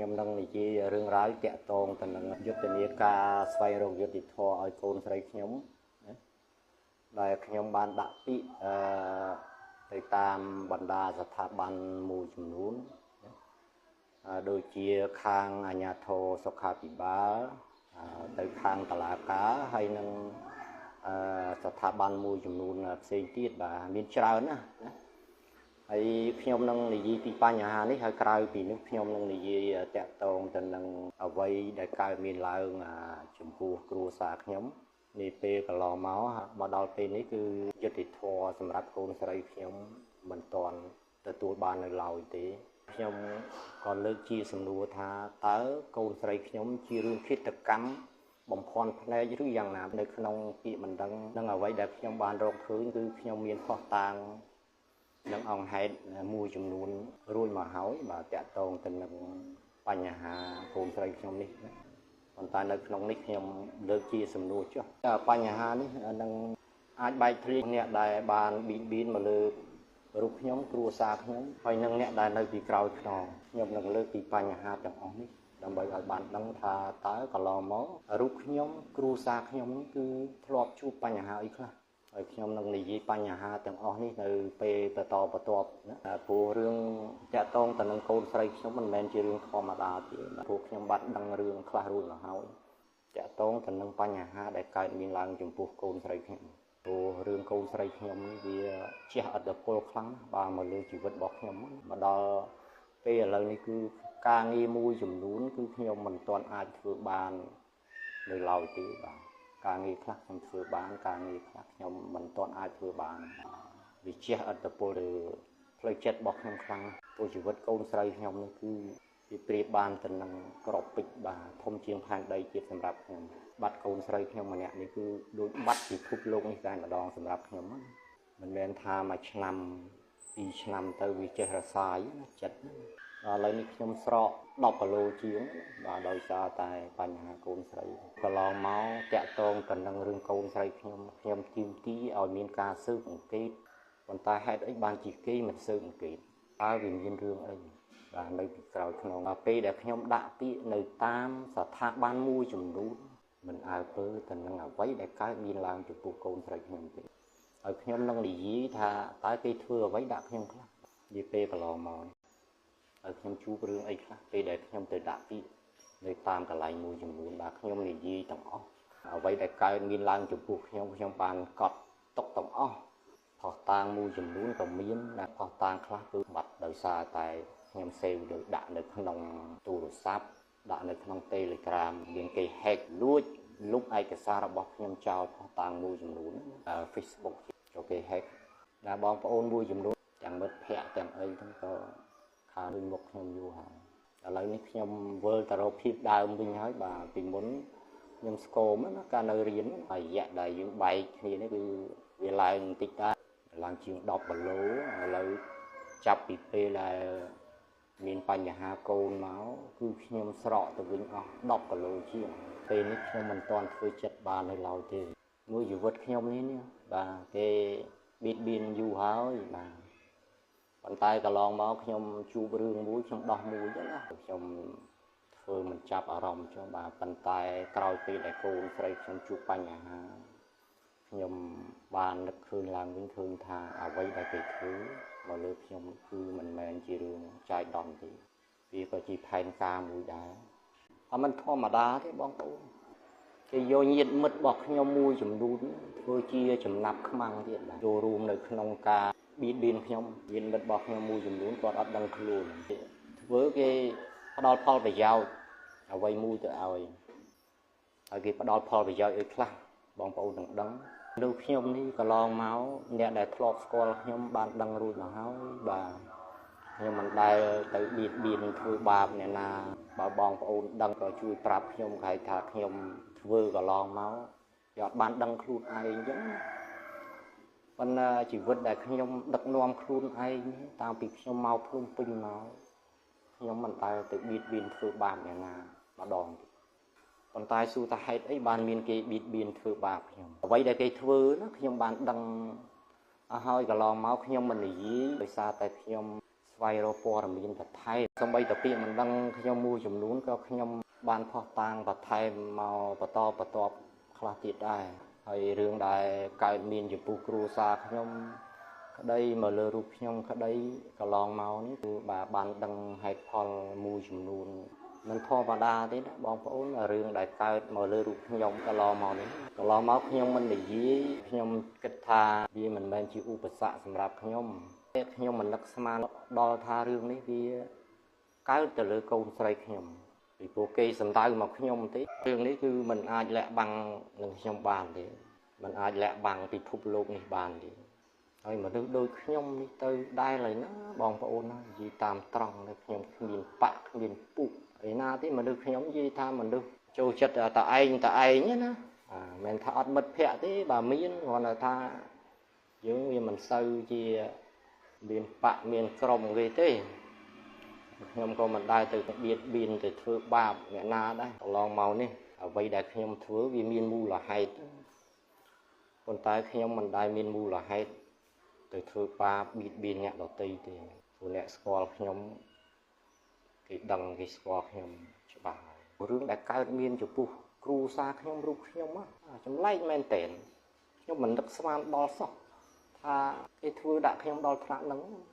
ខ្ញុំនឹងនិយាយរឿងរ៉ាវតាក់ទងទៅនឹងយុទ្ធនាការស្វែងរកយុត្តិធម៌ឲ្យកូនស្រីខ្ញុំណាដែលខ្ញុំបានដាក់ពាក្យទៅតាមបណ្ដាស្ថាប័នមួយចំនួនដូចជាខាងអាជ្ញាធរសុខាភិបាលទៅខាងតុលាការហើយនឹងស្ថាប័នមួយចំនួនផ្សេងទៀតបាទមានច្រើនណាហើយខ្ញុំនឹងនិយាយពីបញ្ហានេះហើយក្រៅពីនេះខ្ញុំនឹងនិយាយតាក់ទងទៅនឹងអ្វីដែលកើតមានឡើងចំពោះគ្រួសារខ្ញុំនេះពេលកន្លងមកដល់ពេលនេះគឺយុត្តិធម៌សម្រាប់កូនស្រីខ្ញុំមិនទាន់ទទួលបាននៅឡើយទេខ្ញុំក៏លើកជាសំណួរថាតើកូនស្រីខ្ញុំជារឿងឃាតកម្មបំភាន់ភ្នែកឬយ៉ាងណានៅក្នុងពាក្យមិនដឹងនឹងអ្វីដែលខ្ញុំបានរកឃើញគឺខ្ញុំមានផុសតាងនឹងអង្គហេតុមួយចំនួនរួចមកហើយបាទតាក់ទងទៅនឹងបញ្ហាកូនស្រីខ្ញុំនេះណាប៉ុន្តែនៅក្នុងនេះខ្ញុំលើកជាសំណួរចុះបញ្ហានេះនឹងអាចបែកធ្លាយអ្នកដែលបានបៀតបៀនមកលើរូបខ្ញុំគ្រួសារខ្ញុំហើយនឹងអ្នកដែលនៅពីក្រោយខ្នងខ្ញុំនឹងលើកពីបញ្ហាទាំងអស់នេះដើម្បីឲ្យបានដឹងថាតើកន្លងមករូបខ្ញុំគ្រួសារខ្ញុំគឺធ្លាប់ជួបបញ្ហាអីខ្លះហើយខ្ញុំនឹងនិយាយបញ្ហាទាំងអស់នេះនៅពេលបន្តបន្ទាប់ណាព្រោះរឿងតាក់ទងទៅនឹងកូនស្រីខ្ញុំមិនមែនជារឿងធម្មតាទេព្រោះខ្ញុំបានដឹងរឿងខ្លះរួចមកហើយតាក់ទងទៅនឹងបញ្ហាដែលកើតមានឡើងចំពោះកូនស្រីខ្ញុំព្រោះរឿងកូនស្រីខ្ញុំនេះវាជះឥទ្ធិពលខ្លាំងបាទមកលើជីវិតរបស់ខ្ញុំមកដល់ពេលឥឡូវនេះគឺការងារមួយចំនួនគឺខ្ញុំមិនទាន់អាចធ្វើបាននៅឡើយទេបាទការងារខ្លះខ្ញុំធ្វើបានការងារខ្លះខ្ញុំមិនទាន់អាចធ្វើបានវាជះឥទ្ធិពលលើផ្លូវចិត្តរបស់ខ្ញុំខ្លាំងព្រោះជីវិតកូនស្រីខ្ញុំនេះគឺវាប្រៀបបានទៅនឹងក្របពេជ្របាទធំជាងផែនដីជាតិសម្រាប់ខ្ញុំបាត់កូនស្រីខ្ញុំម្នាក់នេះគឺដូចបាត់ពិភពលោកនេះតែម្ដងសម្រាប់ខ្ញុំមិនមែនថាមួយឆ្នាំ2ឆ្នាំទៅវាចេះរសាយណាចិត្តឥឡូវនេះខ្ញុំស្រក10គីឡូជាងបាទដោយសារតែបញ្ហាកូនស្រីកន្លងមកតាក់ទងទៅនឹងរឿងកូនស្រីខ្ញុំទីមទីឲ្យមានការស៊ើបអង្កេតប៉ុន្តែហេតុអីបានជាគេមិនស៊ើបអង្កេតតើវាមានរឿងអីបាទនៅពីក្រោយខ្នងពេលដែលខ្ញុំដាក់ពាក្យនៅតាមស្ថាប័នមួយចំនួនមិនអើពើទៅនឹងអ្វីដែលកើតមានឡើងចំពោះកូនស្រីខ្ញុំទេហើយខ្ញុំនឹងនិយាយថាតើគេធ្វើអ្វីដាក់ខ្ញុំខ្លះនិយាយពេលកន្លងមកហើយខ្ញុំជួបរឿងអីខ្លះពេលដែលខ្ញុំទៅដាក់ពាក្យនៅតាមកន្លែងមួយចំនួនបាទខ្ញុំនិយាយទាំងអស់អ្វីដែលកើតមានឡើងចំពោះខ្ញុំបានកត់ទុកទាំងអស់ផុសតាងមួយចំនួនក៏មានតែផុសតាងខ្លះគឺបាត់ដោយសារតែខ្ញុំសេវដាក់នៅក្នុងទូរស័ព្ទដាក់នៅក្នុង Telegram មានគេ hack លួចលុបឯកសាររបស់ខ្ញុំចោលផុសតាងមួយចំនួន Facebook ចូលគេ hack ដែលបងប្អូនមួយចំនួនទាំងមិត្តភ័ក្តិទាំងអីហ្នឹងក៏ខានមុខខ្ញុំយូរហើយឥឡូវនេះខ្ញុំវិលទៅរកភាពដើមវិញហើយបាទពីមុនខ្ញុំស្គមណាកាលនៅរៀនហើយរយៈដែលយើងបែកគ្នានេះគឺវាឡើងបន្តិចដែរឡើងជាង10គីឡូឥឡូវចាប់ពីពេលដែលមានបញ្ហាកូនមកគឺខ្ញុំស្រកទៅវិញអស់10គីឡូជាងពេលនេះខ្ញុំមិនទាន់ធ្វើចិត្តបាននៅឡើយទេមួយជីវិតខ្ញុំនេះបាទគេបៀតបៀនយូរហើយបាទប៉ុន្តែកន្លងមកខ្ញុំជួបរឿងមួយខ្ញុំដោះមួយចឹងណាខ្ញុំធ្វើមិនចាប់អារម្មណ៍ចុះបាទប៉ុន្តែក្រោយពេលដែលកូនស្រីខ្ញុំជួបបញ្ហាខ្ញុំបាននឹកឃើញឡើងវិញឃើញថាអ្វីដែលគេធ្វើមកលើខ្ញុំគឺមិនមែនជារឿងចាយដន់ទេវាក៏ជាផែនការមួយដែរអត់មិនធម្មតាទេបងប្អូនគេយកញាតិមិត្តរបស់ខ្ញុំមួយចំនួនធ្វើជាចំណាប់ខ្មាំងទៀតបាទចូលរួមនៅក្នុងការបៀតបៀនខ្ញុំញាតិមិត្តរបស់ខ្ញុំមួយចំនួនគាត់អត់ដឹងខ្លួនធ្វើគេផ្ដល់ផលប្រយោជន៍អ្វីមួយទៅឲ្យហើយគេផ្ដល់ផលប្រយោជន៍ឲ្យខ្លះបងប្អូននឹងដឹងនៅខ្ញុំនេះកន្លងមកអ្នកដែលធ្លាប់ស្គាល់ខ្ញុំបានដឹងរួចមកហើយបាទខ្ញុំមិនដែលទៅបៀតបៀនធ្វើបាបអ្នកណាបើបងប្អូនដឹងក៏ជួយប្រាប់ខ្ញុំគេថាខ្ញុំធ្វើកន្លងមកគេអត់បានដឹងខ្លួនឯងអញ្ចឹងប៉ុន្តែជីវិតដែលខ្ញុំដឹកនាំខ្លួនឯងតាំងពីខ្ញុំមកភ្នំពេញមកខ្ញុំមិនដែលទៅបៀតបៀនធ្វើបាបអ្នកណាម្ដងទេប៉ុន្តែសួរថាហេតុអីបានមានគេបៀតបៀនធ្វើបាបខ្ញុំអ្វីដែលគេធ្វើណាខ្ញុំបានដឹងអស់ហើយកន្លងមកខ្ញុំមិននិយាយដោយសារតែខ្ញុំស្ ស្វែងរកព័ត៌មានបន្ថែមសូម្បីតែពាក្យមិនដឹងខ្ញុំមួយចំនួនក៏ខ្ញុំបានផុសតាងបន្ថែមមកបន្តខ្លះទៀតដែរហើយរឿងដែលកើតមានចំពោះគ្រួសារខ្ញុំក្តីមកលើរូបខ្ញុំក្តីកន្លងមកនេះគឺបានដឹងហេតុផលមួយចំនួនមិនធម្មតាទេណាបងប្អូនរឿងដែលកើតមកលើរូបខ្ញុំកន្លងមកនេះកន្លងមកខ្ញុំមិននិយាយខ្ញុំគិតថាវាមិនមែនជាឧបសគ្គសម្រាប់ខ្ញុំមិននឹកស្មានដល់ថារឿងនេះវាកើតទៅលើកូនស្រីខ្ញុំពីព្រោះគេសម្ដៅមកខ្ញុំទេរឿងនេះគឺมันអាចលាក់បាំងនឹងខ្ញុំបានទេมันអាចលាក់បាំងពិភពលោកនេះបានទេហើយមនុស្សដូចខ្ញុំនេះទៅដែរឡើយណាបងប្អូនណានិយាយតាមត្រង់នៅខ្ញុំគ្មានបាក់គ្មានពុកឯណាទេមនុស្សខ្ញុំនិយាយថាមនុស្សចូលចិត្តតែឯងណាមិនថាអត់មិត្តភក្តិទេបើមានគ្រាន់តែថាយើងវាមិនសូវជាមានបាក់មានក្រុមគេទេខ្ញុំក៏មិនដែរទៅបៀតបៀនទៅធ្វើបាបអ្នកណាដែរកន្លងមកនេះអ្វីដែលខ្ញុំធ្វើវាមានមូលហេតុប៉ុន្តែខ្ញុំមិនដែរមានមូលហេតុទៅធ្វើបាបបៀតបៀនអ្នកដទៃទេព្រោះអ្នកស្គាល់ខ្ញុំគេដឹងគេស្គាល់ខ្ញុំច្បាស់ហើយរឿងដែលកើតមានចំពោះគ្រូសាខ្ញុំរូបខ្ញុំចម្លែកមែនតើខ្ញុំមិននឹកស្មានដល់សោះថាគេធ្វើដាក់ខ្ញុំដល់ថ្នាក់ហ្នឹង